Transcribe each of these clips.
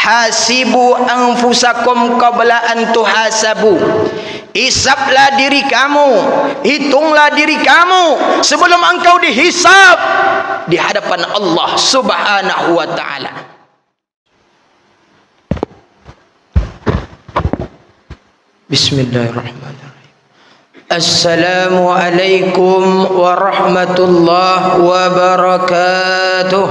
hasibu anfusakum qabla an tuhasabu. Hisablah diri kamu, hitunglah diri kamu sebelum engkau dihisab di hadapan Allah Subhanahu wa taala. Bismillahirrahmanirrahim. Assalamualaikum warahmatullahi wabarakatuh.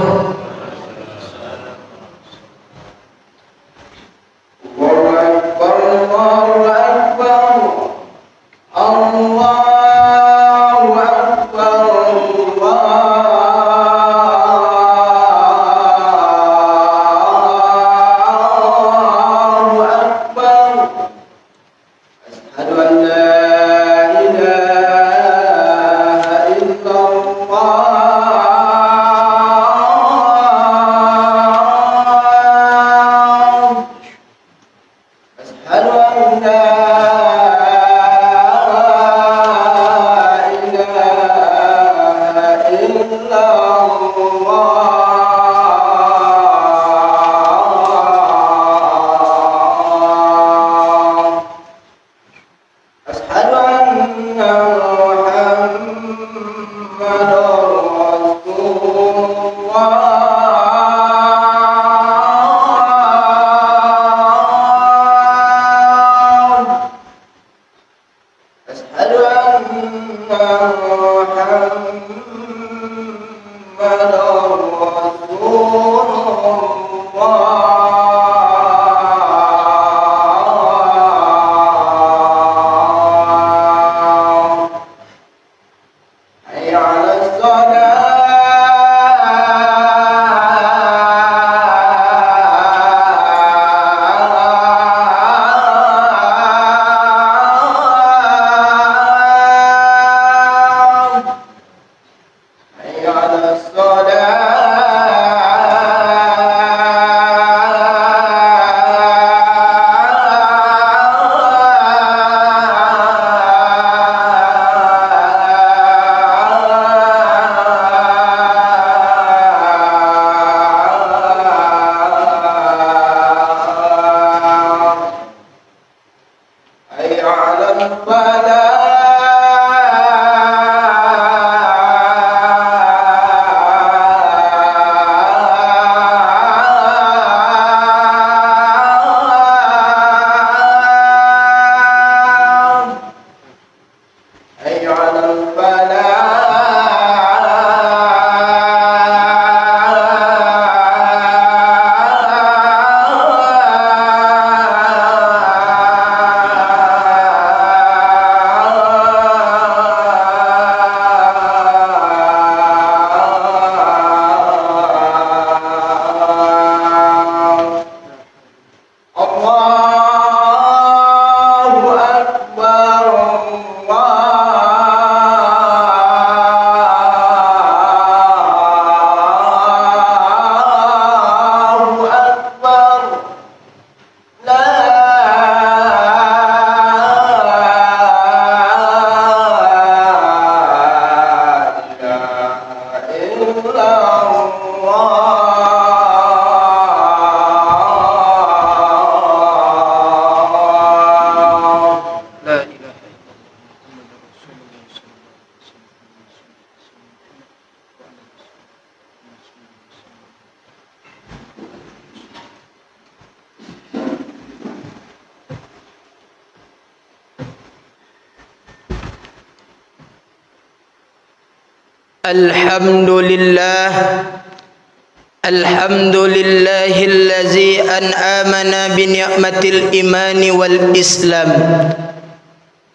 Alhamdulillahillazi an'amana bi ni'matil imani wal islam.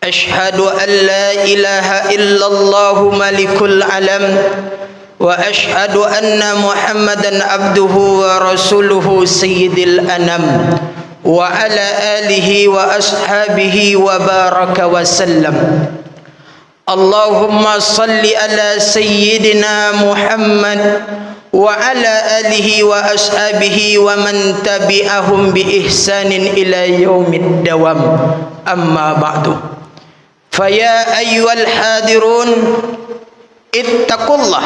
Ashhadu an la ilaha illallah malikul alam wa ashhadu anna Muhammadan abduhu wa rasuluhu sayyidil anam wa ala alihi wa ashabihi wa baraka wa sallam. Allahumma salli ala sayyidina Muhammad wa ala alihi wa ashabihi wa man tabi'ahum bi ihsanin ila yaumid dawam. Amma ba'du. Faya ayyuhal hadirun ittaqullah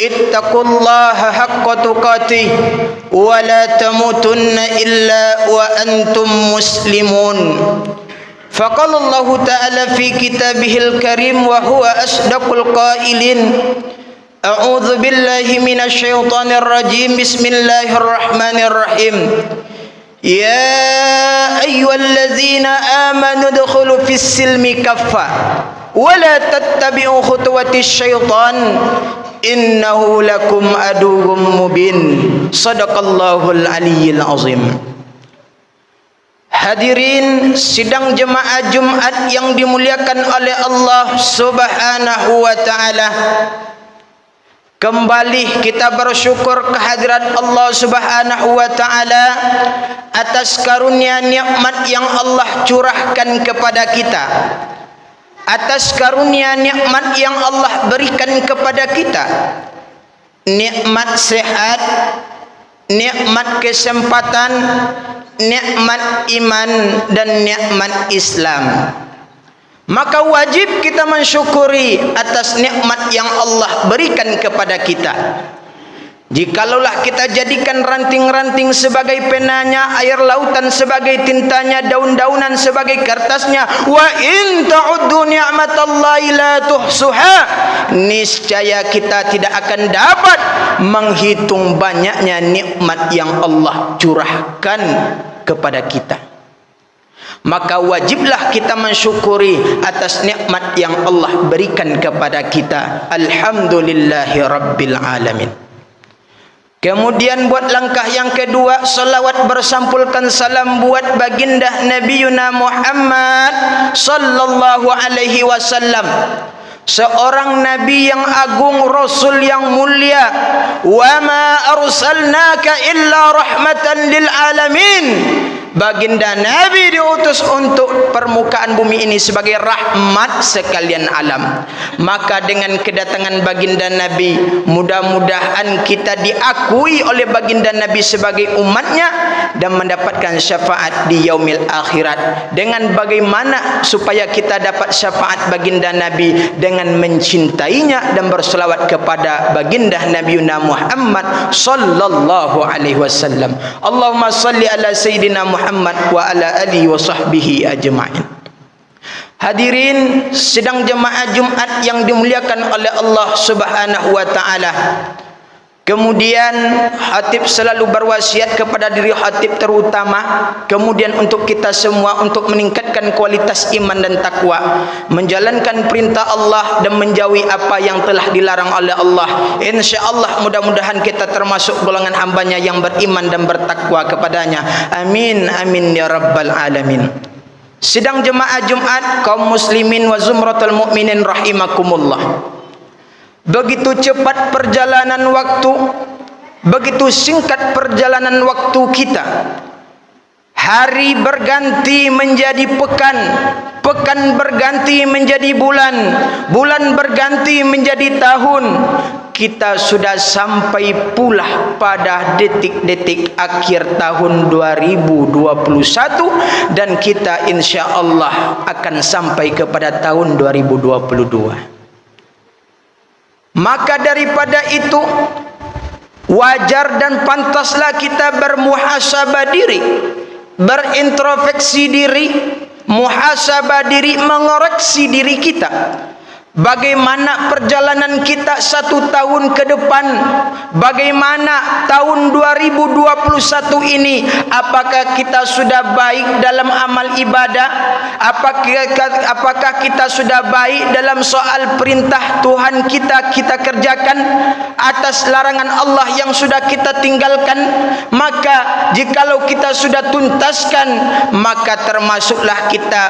ittaqullaha haqqa tuqatih wa la tamutunna illa wa antum muslimun. Faqala Allah Ta'ala fi kitabihil karim wa huwa asdaqul qailin. A'udzu billahi minasy syaithanir rajim. Bismillahirrahmanirrahim. Ya ayyuhallazina amanu udkhulu fis silmi kaffa wa la tattabi'u khutuwatis syaitan innahu lakum aduwwum mubin. Shadaqallahul aliyyil azim. Hadirin sidang jemaah Jumat yang dimuliakan oleh Allah Subhanahu wa taala. Kembali kita bersyukur kehadirat Allah Subhanahu wa taala atas karunia nikmat yang Allah curahkan kepada kita. Atas karunia nikmat yang Allah berikan kepada kita. Nikmat sehat, nikmat kesempatan, nikmat iman dan nikmat Islam. Maka wajib kita mensyukuri atas nikmat yang Allah berikan kepada kita. Jikalaulah kita jadikan ranting-ranting sebagai penanya, air lautan sebagai tintanya, daun-daunan sebagai kertasnya, wa in ta'uddu ni'matallahi la tuhsuha, niscaya kita tidak akan dapat menghitung banyaknya nikmat yang Allah curahkan kepada kita. Maka wajiblah kita mensyukuri atas nikmat yang Allah berikan kepada kita. Alhamdulillahi rabbil alamin. Kemudian buat langkah yang kedua, salawat bersampulkan salam buat baginda Nabiuna Muhammad sallallahu alaihi wasallam, seorang nabi yang agung, rasul yang mulia. Wa ma arsalnaka illa rahmatan lil alamin. Baginda Nabi diutus untuk permukaan bumi ini sebagai rahmat sekalian alam. Maka dengan kedatangan baginda Nabi, mudah-mudahan kita diakui oleh baginda Nabi sebagai umatnya dan mendapatkan syafaat di yaumil akhirat. Dengan bagaimana supaya kita dapat syafaat baginda Nabi? Dengan mencintainya dan berselawat kepada baginda Nabiuna Muhammad sallallahu alaihi wasallam. Allahumma salli ala sayyidina Muhammad wa ala alihi wa sahbihi ajma'in. Hadirin sidang jemaah Jumat yang dimuliakan oleh Allah Subhanahu wa taala. Kemudian khatib selalu berwasiat kepada diri khatib terutama, kemudian untuk kita semua, untuk meningkatkan kualitas iman dan takwa, menjalankan perintah Allah dan menjauhi apa yang telah dilarang oleh Allah. InsyaAllah mudah-mudahan kita termasuk golongan hambanya yang beriman dan bertakwa kepadanya. Amin amin ya rabbal alamin. Sidang jemaah Jumat kaum muslimin wa zumratul mukminin rahimakumullah. Begitu cepat perjalanan waktu, begitu singkat perjalanan waktu kita. Hari berganti menjadi pekan, pekan berganti menjadi bulan, bulan berganti menjadi tahun. Kita sudah sampai pula pada detik-detik akhir tahun 2021 dan kita insya-Allah akan sampai kepada tahun 2022. Maka daripada itu wajar dan pantaslah kita bermuhasabah diri, berintrospeksi diri, muhasabah diri, mengoreksi diri kita. Bagaimana perjalanan kita 1 tahun ke depan? Bagaimana tahun 2021 ini? Apakah kita sudah baik dalam amal ibadah? Apakah kita sudah baik dalam soal perintah Tuhan kita kerjakan, atas larangan Allah yang sudah kita tinggalkan? Maka jikalau kita sudah tuntaskan, maka termasuklah kita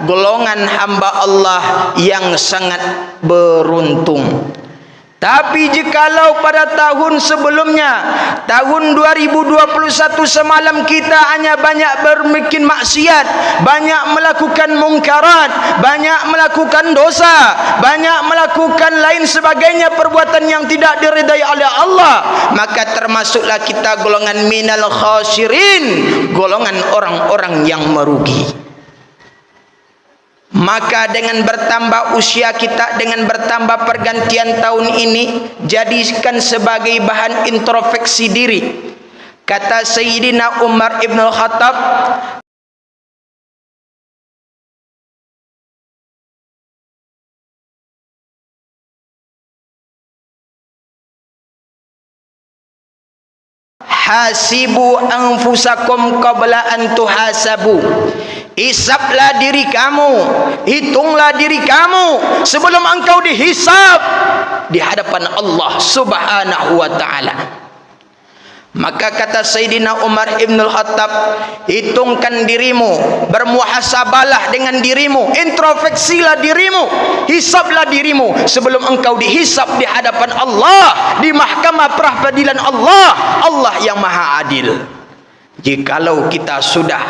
golongan hamba Allah yang sangat beruntung. Tapi jikalau pada tahun sebelumnya, tahun 2021 semalam kita hanya banyak berbikin maksiat, banyak melakukan mungkarat, banyak melakukan dosa, banyak melakukan lain sebagainya perbuatan yang tidak diridai oleh Allah, maka termasuklah kita golongan minal khasirin, golongan orang-orang yang merugi. Maka dengan bertambah usia kita, dengan bertambah pergantian tahun ini, jadikan sebagai bahan introspeksi diri. Kata Sayyidina Umar ibn al-Khattab, hasibu anfusakum qabla an tuhasabu. Hisablah diri kamu, hitunglah diri kamu sebelum engkau dihisab di hadapan Allah Subhanahu wa ta'ala. Maka kata Sayyidina Umar ibn al-Khattab, hitungkan dirimu, bermuhasabalah dengan dirimu, introspeksilah dirimu, hisablah dirimu sebelum engkau dihisab di hadapan Allah, di mahkamah peradilan Allah, Allah yang maha adil. Jikalau kita sudah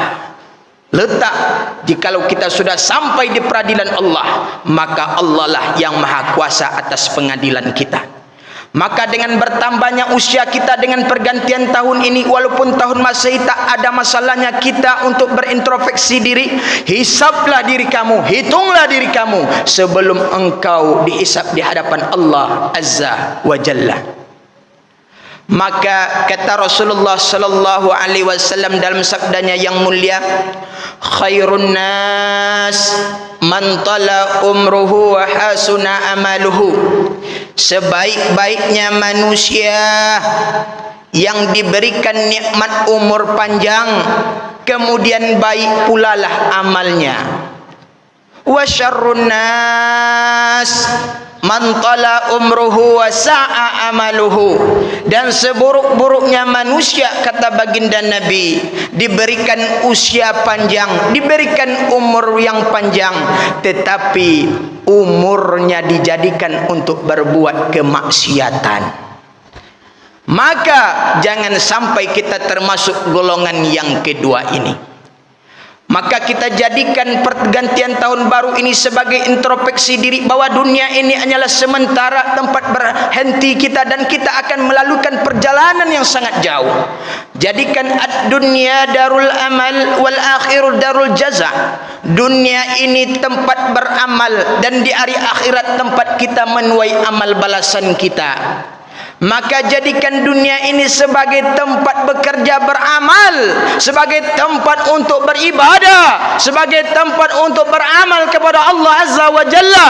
letak, jikalau kita sudah sampai di peradilan Allah, maka Allah lah yang maha kuasa atas pengadilan kita. Maka dengan bertambahnya usia kita dengan pergantian tahun ini, walaupun tahun Masehi tak ada masalahnya kita untuk berintrospeksi diri. Hisablah diri kamu, hitunglah diri kamu sebelum engkau dihisab di hadapan Allah Azza wa Jalla. Maka kata Rasulullah sallallahu alaihi wasallam dalam sabdanya yang mulia, khairun nas man tala umruhu wa hasuna amaluhu. Sebaik-baiknya manusia yang diberikan nikmat umur panjang, kemudian baik pula lah amalnya. Wa syarrun nas man tala umruhu wa sa'a amaluhu. Dan seburuk-buruknya manusia, kata baginda Nabi, diberikan usia panjang, diberikan umur yang panjang, tetapi umurnya dijadikan untuk berbuat kemaksiatan. Maka jangan sampai kita termasuk golongan yang kedua ini. Maka kita jadikan pergantian tahun baru ini sebagai introspeksi diri, bahwa dunia ini hanyalah sementara, tempat berhenti kita, dan kita akan melakukan perjalanan yang sangat jauh. Jadikan ad-dunya darul amal wal akhiru darul jaza. Dunia ini tempat beramal, dan di hari akhirat tempat kita menuai amal balasan kita. Maka jadikan dunia ini sebagai tempat bekerja beramal, sebagai tempat untuk beribadah, sebagai tempat untuk beramal kepada Allah Azza wa Jalla.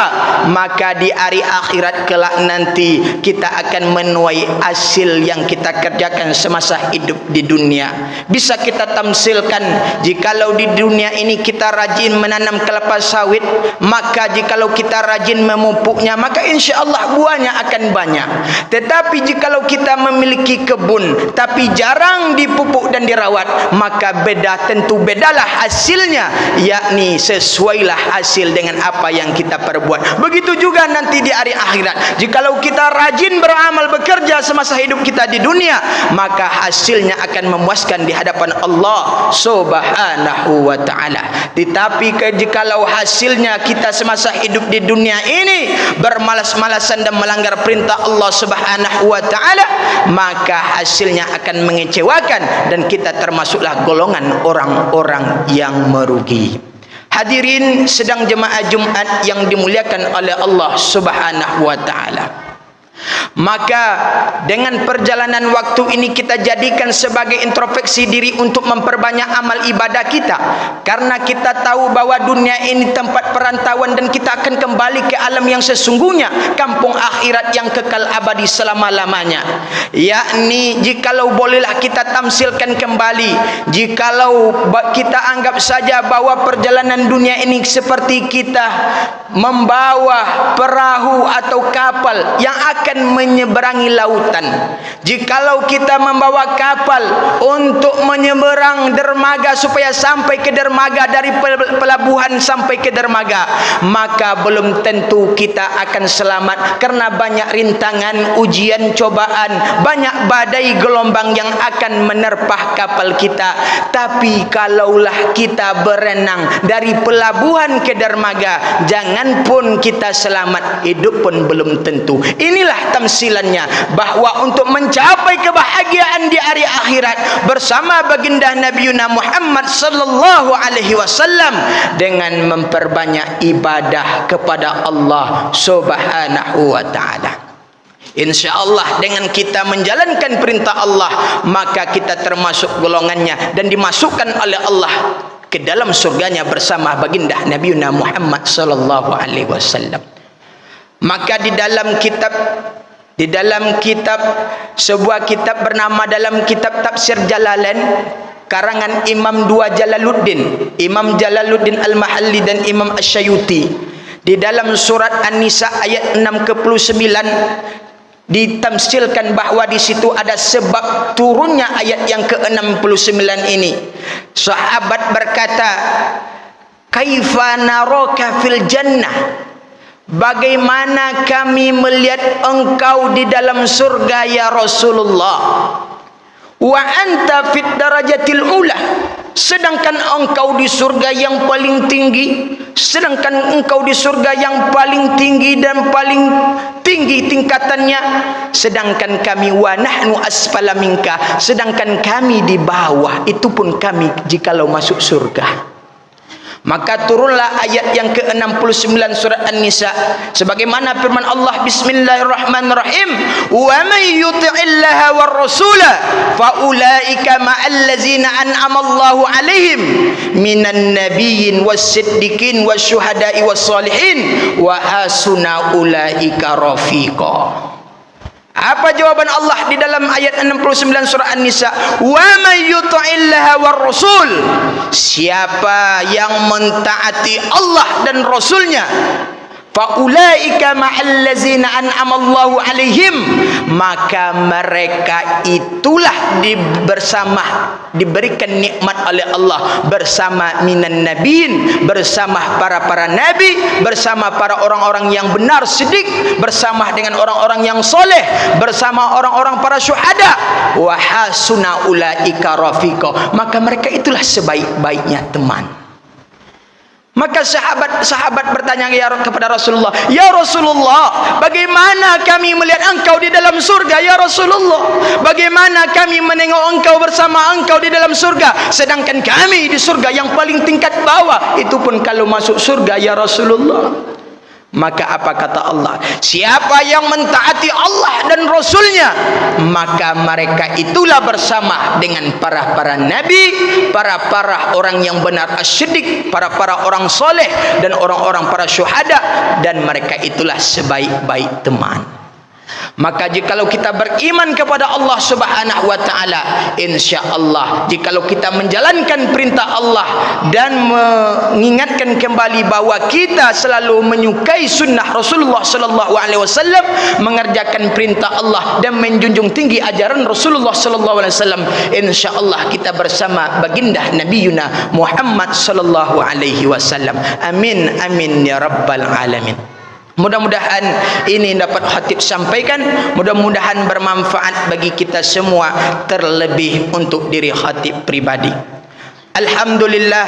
Maka di hari akhirat kelak nanti kita akan menuai hasil yang kita kerjakan semasa hidup di dunia. Bisa kita tamsilkan, jikalau di dunia ini kita rajin menanam kelapa sawit, maka jikalau kita rajin memupuknya, maka insya Allah buahnya akan banyak. Tetapi jikalau kita memiliki kebun tapi jarang dipupuk dan dirawat, maka tentu bedalah hasilnya, yakni sesuailah hasil dengan apa yang kita perbuat. Begitu juga nanti di hari akhirat, jikalau kita rajin beramal bekerja semasa hidup kita di dunia, maka hasilnya akan memuaskan di hadapan Allah Subhanahu wa ta'ala. Tetapi jikalau hasilnya kita semasa hidup di dunia ini bermalas-malasan dan melanggar perintah Allah Subhanahu wa ta'ala, maka hasilnya akan mengecewakan, dan kita termasuklah golongan orang-orang yang merugi. Hadirin sedang jemaah Jumat yang dimuliakan oleh Allah Subhanahu wa ta'ala. Maka dengan perjalanan waktu ini kita jadikan sebagai introspeksi diri untuk memperbanyak amal ibadah kita, karena kita tahu bahwa dunia ini tempat perantauan dan kita akan kembali ke alam yang sesungguhnya, kampung akhirat yang kekal abadi selama-lamanya. Yakni jikalau bolehlah kita tamsilkan kembali, jikalau kita anggap saja bahwa perjalanan dunia ini seperti kita membawa perahu atau kapal yang akan menyeberangi lautan. Jikalau kita membawa kapal untuk menyeberang dermaga supaya sampai ke dermaga, dari pelabuhan sampai ke dermaga, maka belum tentu kita akan selamat, karena banyak rintangan, ujian, cobaan, banyak badai gelombang yang akan menerpah kapal kita. Tapi kalaulah kita berenang dari pelabuhan ke dermaga, jangan pun kita selamat, hidup pun belum tentu. Inilah inilah tamsilannya, bahwa untuk mencapai kebahagiaan di hari akhirat bersama baginda Nabi Muhammad sallallahu alaihi wasallam dengan memperbanyak ibadah kepada Allah Subhanahu wa taala. InsyaAllah dengan kita menjalankan perintah Allah, maka kita termasuk golongannya dan dimasukkan oleh Allah ke dalam surganya bersama baginda Nabi Muhammad sallallahu alaihi wasallam. Maka di dalam kitab sebuah kitab bernama dalam kitab Tafsir Jalalain karangan Imam dua Jalaluddin, Imam Jalaluddin Al-Mahalli dan Imam Asyayuti, di dalam surat An-Nisa ayat 69 ditamsilkan bahwa di situ ada sebab turunnya ayat yang ke-69 ini. Sahabat berkata, "Kaifa naraka fil jannah?" Bagaimana kami melihat engkau di dalam surga ya Rasulullah? Wa anta fit darajatil ula, sedangkan engkau di surga yang paling tinggi, sedangkan engkau di surga yang paling tinggi dan paling tinggi tingkatannya, sedangkan kami wa nahnu asfala minka, sedangkan kami di bawah, itu pun kami jikalau masuk surga. Maka turunlah ayat yang ke-69 surat An-Nisa sebagaimana firman Allah, bismillahirrahmanirrahim, wa may yuti'illaha war rasula fa ulaika ma'al ladzina an'ama Allahu 'alaihim minan nabiyyin was-siddiqin wasyuhada'i was-shalihin wa hasuna ulaika rafiqa. Apa jawaban Allah di dalam ayat 69 surah An-Nisa? Wa may yuti'illaha war rasul, siapa yang mentaati Allah dan Rasulnya, faulaika ma'allazina an'amallahu alaihim, maka mereka itulah diberikan nikmat oleh Allah bersama minan nabiin, bersama para nabi, bersama para orang-orang yang benar sidik, bersama dengan orang-orang yang soleh, bersama orang-orang para syuhada, wa hasuna ulaika rafiqa, maka mereka itulah sebaik-baiknya teman. Maka sahabat bertanya kepada Rasulullah, ya Rasulullah, bagaimana kami melihat engkau di dalam surga ya Rasulullah? Bagaimana kami menengok engkau bersama engkau di dalam surga, sedangkan kami di surga yang paling tingkat bawah, itu pun kalau masuk surga ya Rasulullah. Maka apa kata Allah? Siapa yang mentaati Allah dan Rasulnya, maka mereka itulah bersama dengan para nabi, para orang yang benar asyidik, para orang soleh dan orang-orang para syuhada, dan mereka itulah sebaik-baik teman. Maka jikalau kita beriman kepada Allah Subhanahu wa taala, insyaallah jikalau kita menjalankan perintah Allah dan mengingatkan kembali bahwa kita selalu menyukai sunnah Rasulullah sallallahu alaihi wasallam, mengerjakan perintah Allah dan menjunjung tinggi ajaran Rasulullah sallallahu alaihi wasallam, insyaallah kita bersama baginda Nabiyuna Muhammad sallallahu alaihi wasallam. Amin amin ya rabbal alamin. Mudah-mudahan ini dapat khatib sampaikan, mudah-mudahan bermanfaat bagi kita semua, terlebih untuk diri khatib pribadi. Alhamdulillah,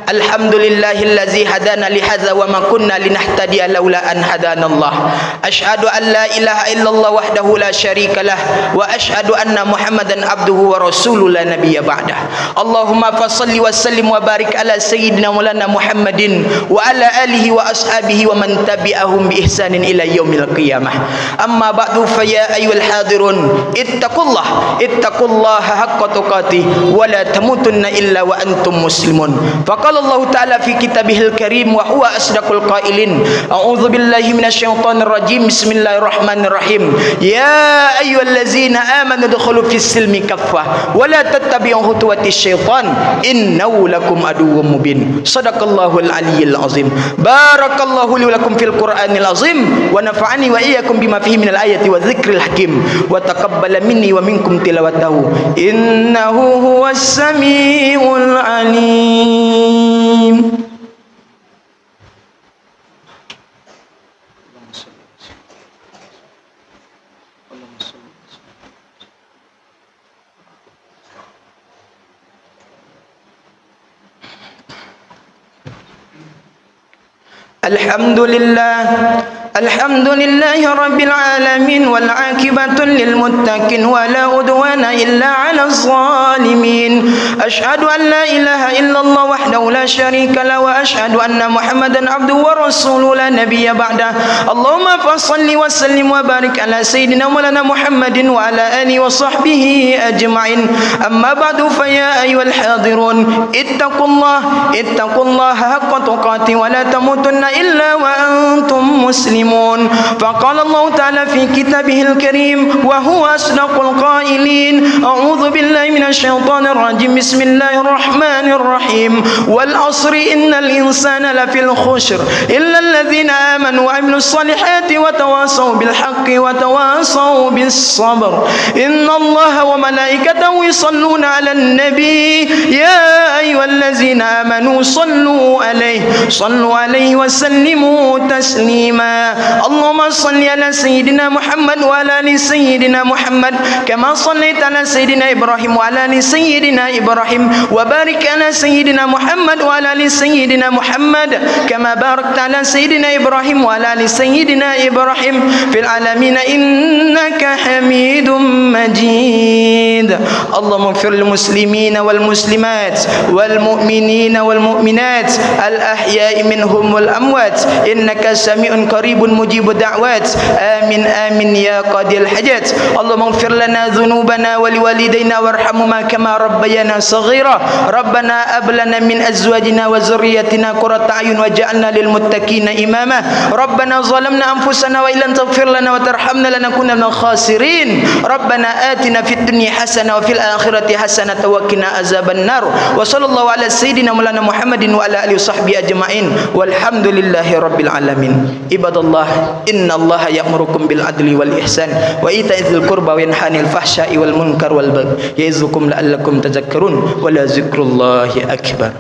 alhamdulillahillazi hadana lihadza wa ma kunna linahtadiya laula an hadanallah. Asyhadu an la ilaha illallah wahdahu la syarikalah wa asyhadu anna Muhammadan abduhu wa rasuluhu la nabiyya ba'dah. Allahumma fashalli wa sallim wa barik ala sayyidina maulana Muhammadin wa ala alihi wa ashabihi wa man tabi'ahum bi ihsanin ila yaumil qiyamah. Amma ba'du, fa ya ayyuhal hadirun ittaqullaha haqqa tuqatih wa la tamutunna illa wa antum muslimun. Faqala Allah Ta'ala fi kitabihil karim wa huwa asdaqul qailin. A'udzu billahi minasyaitonir rajim. Bismillahirrahmanirrahim. Ya ayyuhallazina amanu dkhulu fis silmi kaffah wa la tattabi'u khutuwatis syaitan innahu lakum aduwwum mubin. Shadaqallahul aliyyil azim. Barakallahu li wa lakum fil Qur'anil azim wa nafa'ani wa iyyakum bima fihi minal ayati wa dzikril hakim wa taqabbala minni wa minkum tilawatahu innahu huwas samiul alim. Alhamdulillah الحمد لله رب العالمين والعاقبة للمتقين ولا عدوان إلا على الظالمين أشهد أن لا إله إلا الله وحده لا شريك له وأشهد أن محمدا عبده ورسوله لا نبي بعده اللهم فصل وسلم وبارك على سيدنا مولانا محمد وعلى آله وصحبه أجمعين أما بعد فيا أيها الحاضرون اتقوا الله حق تقاته ولا تموتن إلا وأنتم مسلمون فقال الله تعالى في كتابه الكريم وهو أصدق القائلين أعوذ بالله من الشيطان الرجيم بسم الله الرحمن الرحيم والعصر إن الإنسان لفي الخسر إلا الذين آمنوا وعملوا الصالحات وتواصوا بالحق وتواصوا بالصبر إن الله وملائكته يصلون على النبي يا أيها الذين آمنوا صلوا عليه وسلموا تسليما اللهم صل على سيدنا محمد وعلى آل سيدنا محمد كما صليت على سيدنا إبراهيم وعلى آل سيدنا إبراهيم وبارك على سيدنا محمد وعلى آل سيدنا محمد كما باركت على سيدنا إبراهيم وعلى آل سيدنا إبراهيم في العالمين إنك حميد مجيد اللهم اغفر للمسلمين والمسلمات والمؤمنين والمؤمنات الأحياء منهم والأموات إنك سميع قريب مجيب الدعوات آمين يا قاضي الحاجات اللهم اغفر لنا ذنوبنا ولوالدينا وارحمهما كما ربيانا صغيرا ربنا هب لنا من أزواجنا وذريتنا قرة أعين واجعلنا للمتقين إماما ربنا ظلمنا أنفسنا وإن لم تغفر لنا وترحمنا لنكون من الخاسرين ربنا آتنا في الدنيا حسنة وفي الآخرة حسنة وقنا عذاب النار وصلى الله على سيدنا مولانا محمد وعلى آله وصحبه أجمعين والحمد لله رب العالمين عباد الله إن الله يأمركم بالعدل والإحسان وإيتاء ذي القربى وينهى عن الفحشاء والمنكر والبغي يعظكم لعلكم تذكرون ولذكر الله أكبر.